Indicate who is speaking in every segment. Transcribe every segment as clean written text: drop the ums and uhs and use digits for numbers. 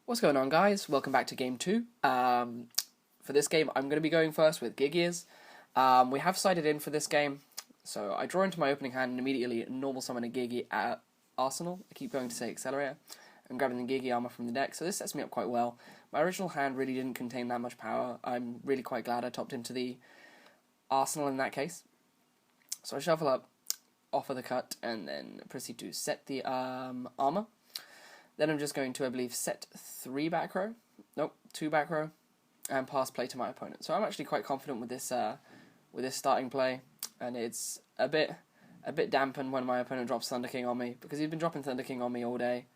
Speaker 1: What's going on, guys? Welcome back to game 2. For this game, I'm going to be going first with Geargias. We have sided in for this game, so I draw into my opening hand and immediately normal summon a Geargia at Arsenal. I keep going to say Accelerator. I'm grabbing the Geargia armor from the deck, so this sets me up quite well. My original hand really didn't contain that much power. I'm really quite glad I topped into the Arsenal in that case. So I shuffle up, offer the cut, and then proceed to set the armor. Then I'm just going to, I believe, set 3 back row. Nope, 2 back row, and pass play to my opponent. So I'm actually quite confident with this starting play, and it's a bit dampened when my opponent drops Thunder King on me, because he's been dropping Thunder King on me all day,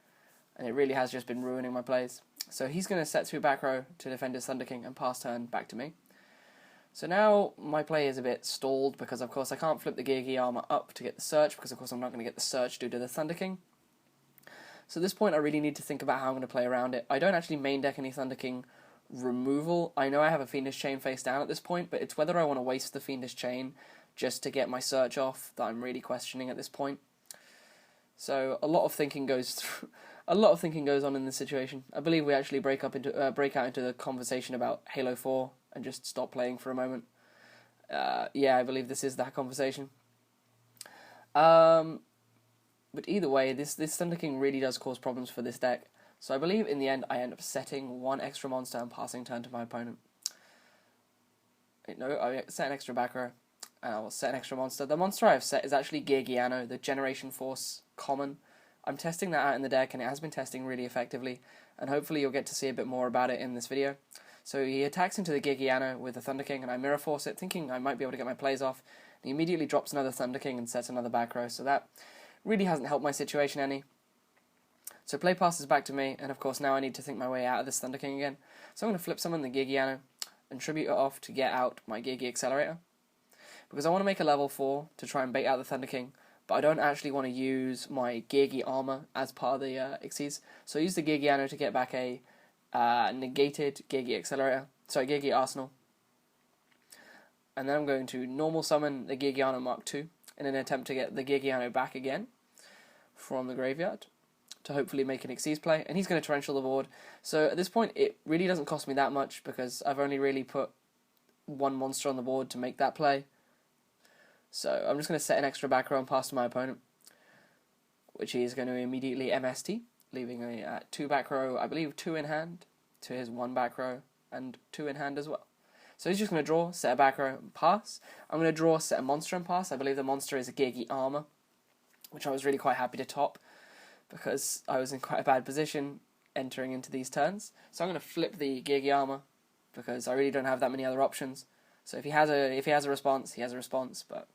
Speaker 1: and it really has just been ruining my plays. So he's going to set 2 back row to defend his Thunder King and pass turn back to me. So now my play is a bit stalled, because of course I can't flip the Geargia armor up to get the search, because of course I'm not going to get the search due to the Thunder King. So at this point I really need to think about how I'm going to play around it. I don't actually main deck any Thunder King removal. I know I have a Fiendish Chain face down at this point, but it's whether I want to waste the Fiendish Chain just to get my search off that I'm really questioning at this point. So a lot of thinking goes on in this situation. I believe we actually break out into the conversation about Halo 4 and just stop playing for a moment. Yeah, I believe this is that conversation. But either way, this Thunder King really does cause problems for this deck. So I believe in the end I end up setting 1 extra monster and passing turn to my opponent. No, I set an extra back row, and I will set an extra monster. The monster I've set is actually Geargia, the Generation Force common. I'm testing that out in the deck, and it has been testing really effectively, and hopefully you'll get to see a bit more about it in this video. So he attacks into the Geargia with the Thunder King, and I Mirror Force it, thinking I might be able to get my plays off. And he immediately drops another Thunder King and sets another back row, so that really hasn't helped my situation any. So play passes back to me, and of course now I need to think my way out of this Thunder King again. So I'm going to flip summon the Geargia and tribute it off to get out my Geargia Accelerator, because I want to make a level 4 to try and bait out the Thunder King, but I don't actually want to use my Geargia armor as part of the Xyz. So I use the Geargia to get back a negated Geargia Arsenal. And then I'm going to normal summon the Geargia Mark II in an attempt to get the Geargia back again from the graveyard to hopefully make an Xyz play, and he's going to torrential the board. So at this point it really doesn't cost me that much, because I've only really put 1 monster on the board to make that play. So I'm just going to set an extra back row and pass to my opponent, which he is going to immediately MST, leaving a 2 back row, I believe 2 in hand, to his 1 back row, and 2 in hand as well. So he's just going to draw, set a back row, and pass. I'm going to draw, set a monster, and pass. I believe the monster is a Geargia armor, which I was really quite happy to top, because I was in quite a bad position entering into these turns. So I'm going to flip the Geargia armor, because I really don't have that many other options. So if he has a response, he has a response, but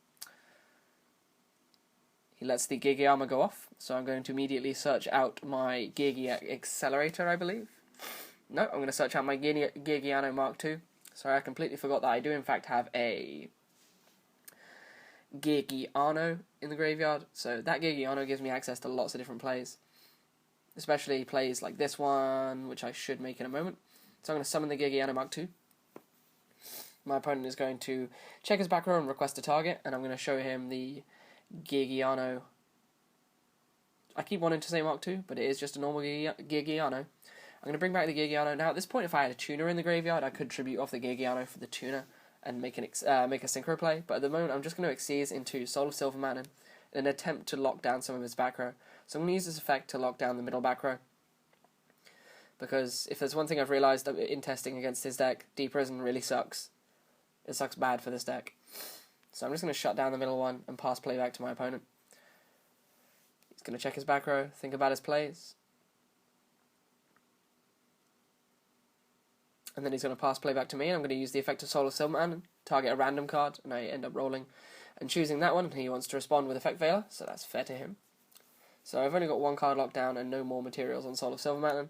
Speaker 1: he lets the Geargia armor go off. So I'm going to immediately search out my Geargia Accelerator, I believe. No, I'm going to search out my Geargia Mark II. Sorry, I completely forgot that I do in fact have a Geargia in the graveyard. So that Geargia gives me access to lots of different plays, especially plays like this one, which I should make in a moment. So I'm going to summon the Geargia Mark II. My opponent is going to check his back row and request a target, and I'm going to show him the Geargia. I keep wanting to say Mark II, but it is just a normal Geargia. I'm going to bring back the Geargia. Now at this point, if I had a tuner in the graveyard, I could tribute off the Geargia for the tuner and make a synchro play, but at the moment I'm just going to Xyz into Soul of Silverman in an attempt to lock down some of his back row. So I'm going to use this effect to lock down the middle back row, because if there's one thing I've realised in testing against his deck, Deep Prison really sucks. It sucks bad for this deck. So I'm just going to shut down the middle one and pass play back to my opponent. He's going to check his back row, think about his plays, and then he's going to pass play back to me, and I'm going to use the effect of Soul of Silverman and target a random card, and I end up rolling and choosing that one, and he wants to respond with Effect Veiler, so that's fair to him. So I've only got 1 card locked down and no more materials on Soul of Silverman.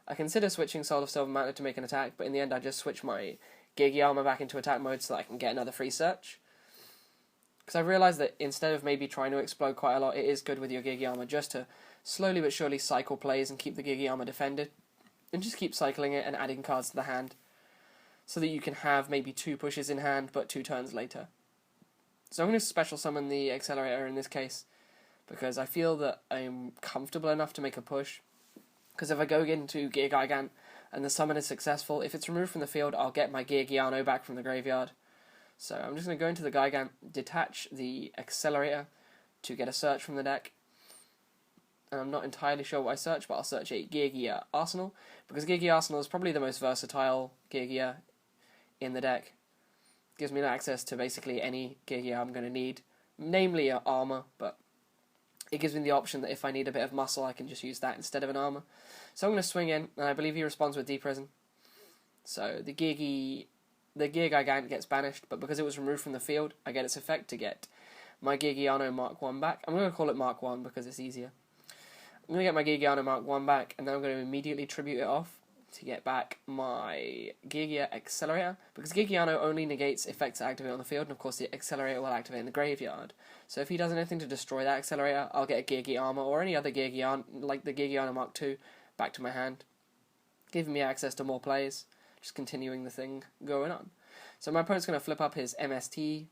Speaker 1: I consider switching Soul of Silverman to make an attack, but in the end I just switch my Geargia armor back into attack mode so that I can get another free search. Because I've realised that instead of maybe trying to explode quite a lot, it is good with your Geargia armor just to slowly but surely cycle plays and keep the Geargia armor defended. And just keep cycling it and adding cards to the hand, so that you can have maybe 2 pushes in hand, but 2 turns later. So I'm going to special summon the Accelerator in this case, because I feel that I'm comfortable enough to make a push, Because if I go into Gear Gigant and the summon is successful, if it's removed from the field, I'll get my Geargiano back from the graveyard. So I'm just going to go into the Gigant, detach the Accelerator to get a search from the deck. And I'm not entirely sure what I search, but I'll search a Geargia Arsenal, because Geargia Arsenal is probably the most versatile Geargia in the deck. Gives me access to basically any Geargia I'm going to need, namely armor, but it gives me the option that if I need a bit of muscle, I can just use that instead of an armor. So I'm going to swing in, and I believe he responds with Deprison. So the Gear Gigant gets banished, but because it was removed from the field, I get its effect to get my Geargiano Mark 1 back. I'm going to call it Mark 1 because it's easier. I'm going to get my Geargiano Mark 1 back, and then I'm going to immediately tribute it off to get back my Geargia Accelerator, because Geargiano only negates effects that activate on the field, and of course the Accelerator will activate in the graveyard. So if he does anything to destroy that Accelerator, I'll get a Geargia Armor or any other Geargiano, like the Geargiano Mark 2, back to my hand, giving me access to more plays, just continuing the thing going on. So my opponent's going to flip up his MST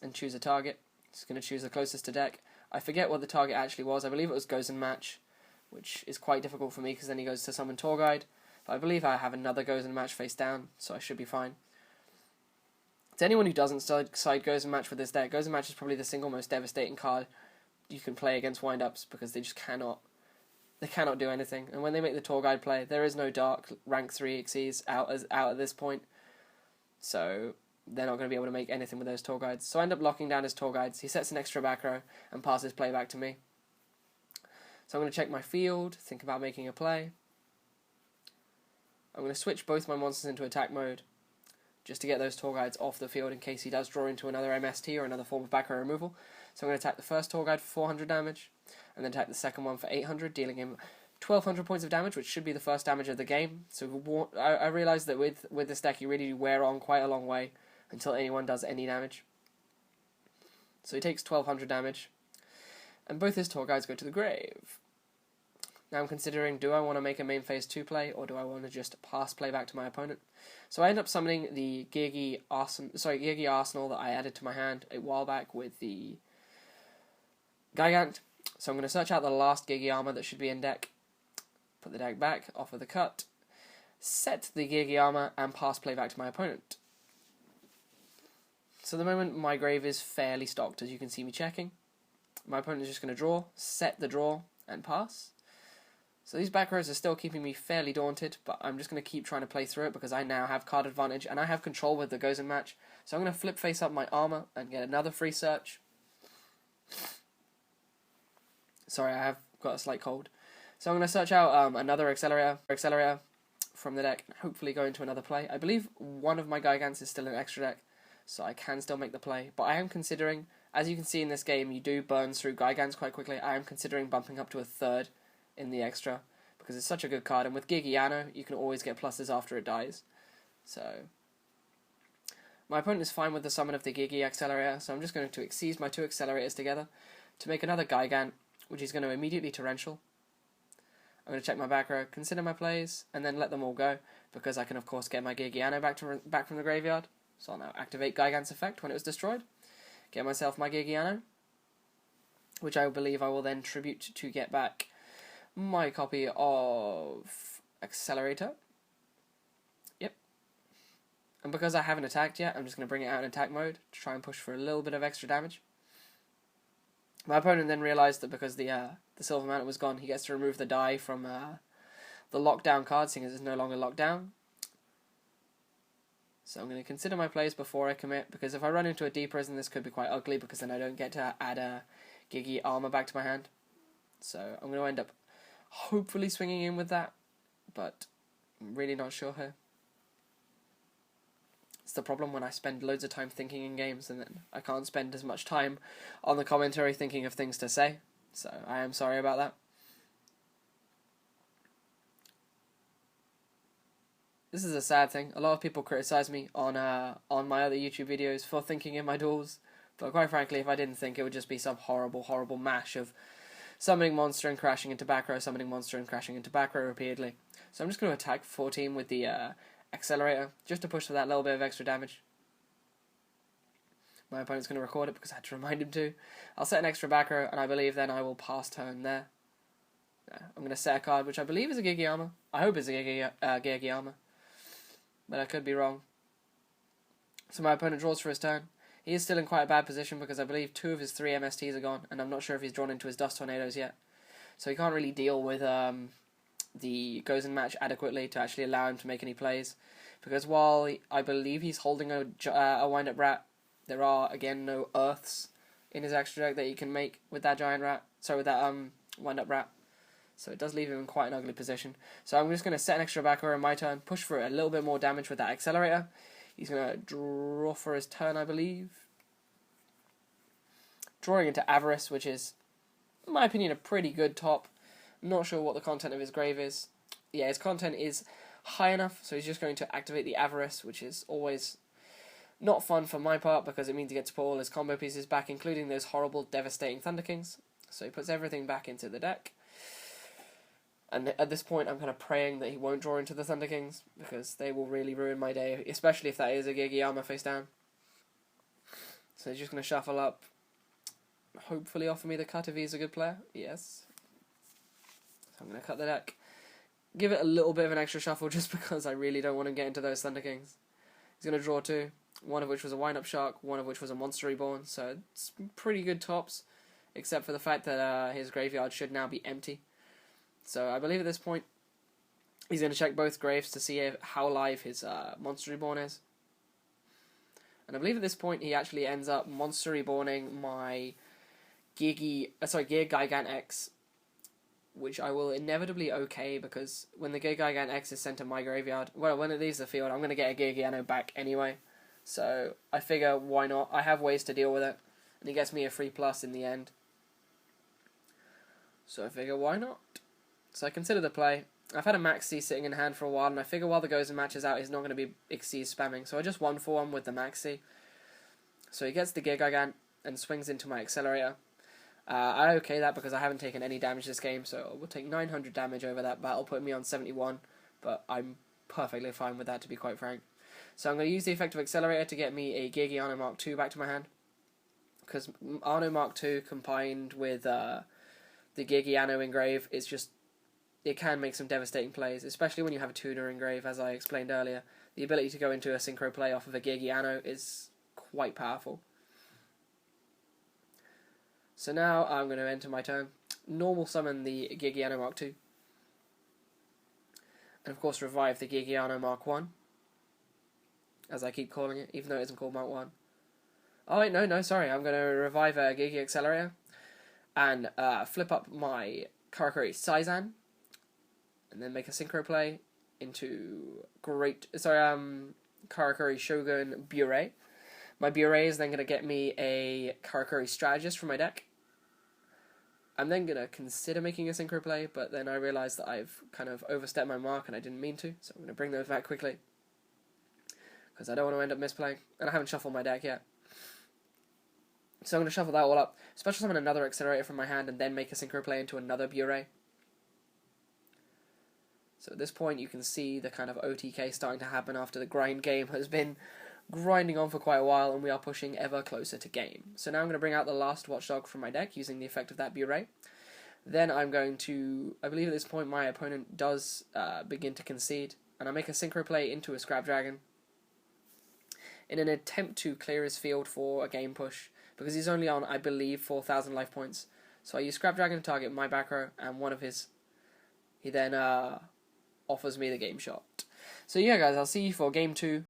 Speaker 1: and choose a target. He's going to choose the closest to deck. I forget what the target actually was. I believe it was Gozen Match, which is quite difficult for me because then he goes to summon Tour Guide. But I believe I have another Gozen Match face down, so I should be fine. To anyone who doesn't side Gozen Match with this deck, Gozen Match is probably the single most devastating card you can play against wind-ups, because they just cannot do anything. And when they make the Tour Guide play, there is no Dark rank 3 Xyz out at this point. So they're not going to be able to make anything with those Tour Guides. So I end up locking down his Tour Guides. He sets an extra back row and passes play back to me. So I'm going to check my field, think about making a play. I'm going to switch both my monsters into attack mode, just to get those Tour Guides off the field in case he does draw into another MST or another form of back row removal. So I'm going to attack the first Tour Guide for 400 damage, and then attack the second one for 800, dealing him 1200 points of damage, which should be the first damage of the game. So I realised that with this deck you really wear on quite a long way until anyone does any damage. So he takes 1200 damage, and both his Tour Guides go to the grave. Now I'm considering, do I want to make a main phase 2 play, or do I want to just pass play back to my opponent? So I end up summoning the Geargia Arsenal that I added to my hand a while back with the Gigant. So I'm going to search out the last Geargia armor that should be in deck, put the deck back, offer the cut, set the Geargia armor, and pass play back to my opponent. So at the moment my grave is fairly stocked, as you can see me checking. My opponent is just going to draw, set the draw, and pass. So these back rows are still keeping me fairly daunted, but I'm just going to keep trying to play through it because I now have card advantage and I have control with the Gozen Match. So I'm going to flip face up my armor and get another free search. Sorry, I have got a slight cold. So I'm going to search out another Accelerator from the deck and hopefully go into another play. I believe one of my Gigants is still in extra deck, so I can still make the play. But I am considering, as you can see in this game, you do burn through Gigants quite quickly. I am considering bumping up to a third in the extra, because it's such a good card, and with Geargiano you can always get pluses after it dies. So my opponent is fine with the summon of the Geargia Accelerator, so I'm just going to Xyz my two Accelerators together to make another Gigant, which is going to immediately Torrential. I'm going to check my back row, consider my plays, and then let them all go, because I can of course get my Geargiano back from the graveyard. So I'll now activate Gigant's effect when it was destroyed, get myself my Geargiano, which I believe I will then tribute to get back my copy of Accelerator. Yep. And because I haven't attacked yet, I'm just going to bring it out in attack mode to try and push for a little bit of extra damage. My opponent then realised that because the Silver Mountain was gone, he gets to remove the die from the lockdown card, seeing as it's no longer locked down. So I'm going to consider my plays before I commit, because if I run into a Deprison, this could be quite ugly, because then I don't get to add a Geargia armor back to my hand. So I'm going to end up hopefully swinging in with that, but I'm really not sure here. It's the problem when I spend loads of time thinking in games and then I can't spend as much time on the commentary thinking of things to say, so I am sorry about that. This is a sad thing. A lot of people criticise me on my other YouTube videos for thinking in my duels, but quite frankly, if I didn't think, it would just be some horrible mash of summoning monster and crashing into back row, summoning monster and crashing into back row repeatedly. So I'm just going to attack 14 with the Accelerator, just to push for that little bit of extra damage. My opponent's going to record it because I had to remind him to. I'll set an extra back row, and I believe then I will pass turn there. No, I'm going to set a card, which I believe is a Geargia. I hope it's a Geargia, but I could be wrong. So my opponent draws for his turn. He is still in quite a bad position because I believe 2 of his 3 MSTs are gone, and I'm not sure if he's drawn into his Dust Tornadoes yet. So he can't really deal with the Gozen match adequately to actually allow him to make any plays. Because while I believe he's holding a Wind-Up Rat, there are, again, no Earths in his extra deck that he can make with that Giant Rat. Sorry, with that Wind-Up Rat. So it does leave him in quite an ugly position. So I'm just going to set an extra backer on my turn, push for a little bit more damage with that Accelerator. He's going to draw for his turn, I believe. Drawing into Avarice, which is, in my opinion, a pretty good top. I'm not sure what the content of his grave is. Yeah, his content is high enough, so he's just going to activate the Avarice, which is always not fun for my part because it means he gets to put all his combo pieces back, including those horrible, devastating Thunder Kings. So he puts everything back into the deck. And at this point, I'm kind of praying that he won't draw into the Thunder Kings, because they will really ruin my day, especially if that is a Geargia face down. So he's just going to shuffle up, hopefully offer me the cut if he's a good player. Yes. So I'm going to cut the deck. Give it a little bit of an extra shuffle just because I really don't want to get into those Thunder Kings. He's going to draw 2, one of which was a Wind-Up Shark, one of which was a Monster Reborn, so it's pretty good tops, except for the fact that his graveyard should now be empty. So I believe at this point, he's going to check both graves to see how live his Monster Reborn is. And I believe at this point, he actually ends up Monster Reborning my Gear Gigant X, which I will inevitably okay, because when the Gear Gigant X is sent to my graveyard, well, when it leaves the field, I'm going to get a Geargiano back anyway. So I figure, why not? I have ways to deal with it, and he gets me a free plus in the end. So I figure, why not? So I consider the play. I've had a Maxi sitting in hand for a while, and I figure while the Gozen match is out, he's not going to be Xyz spamming. So I just 1-for-1 with the Maxi. So he gets the Gear Gigant and swings into my Accelerator. I okay that because I haven't taken any damage this game, so we'll take 900 damage over that battle, putting me on 71, but I'm perfectly fine with that, to be quite frank. So I'm going to use the effective Accelerator to get me a Geargiano Mark II back to my hand, because Arno Mark II combined with the Geargiano Engrave is just, it can make some devastating plays, especially when you have a tuner engrave, as I explained earlier. The ability to go into a synchro play off of a Geargiano is quite powerful. So now I'm going to enter my turn, normal summon the Geargiano Mark II, and of course revive the Geargiano Mark I, as I keep calling it, even though it isn't called Mark I. Oh wait, no, sorry, I'm going to revive a Geargia Accelerator, and flip up my Karakuri Saizan, and then make a synchro play into Karakuri Shogun Bure. My Bure is then going to get me a Karakuri Strategist from my deck. I'm then going to consider making a synchro play, but then I realise that I've kind of overstepped my mark and I didn't mean to, so I'm going to bring those back quickly, because I don't want to end up misplaying, and I haven't shuffled my deck yet. So I'm going to shuffle that all up, special summon another Accelerator from my hand, and then make a synchro play into another Bure. So at this point you can see the kind of OTK starting to happen after the grind game has been grinding on for quite a while, and we are pushing ever closer to game. So now I'm going to bring out the last Watchdog from my deck using the effect of that Bure. Then I'm going to, I believe at this point my opponent does begin to concede, and I make a synchro play into a Scrap Dragon in an attempt to clear his field for a game push, because he's only on, I believe, 4,000 life points. So I use Scrap Dragon to target my back row and one of his. He then offers me the game shot. So yeah guys, I'll see you for game 2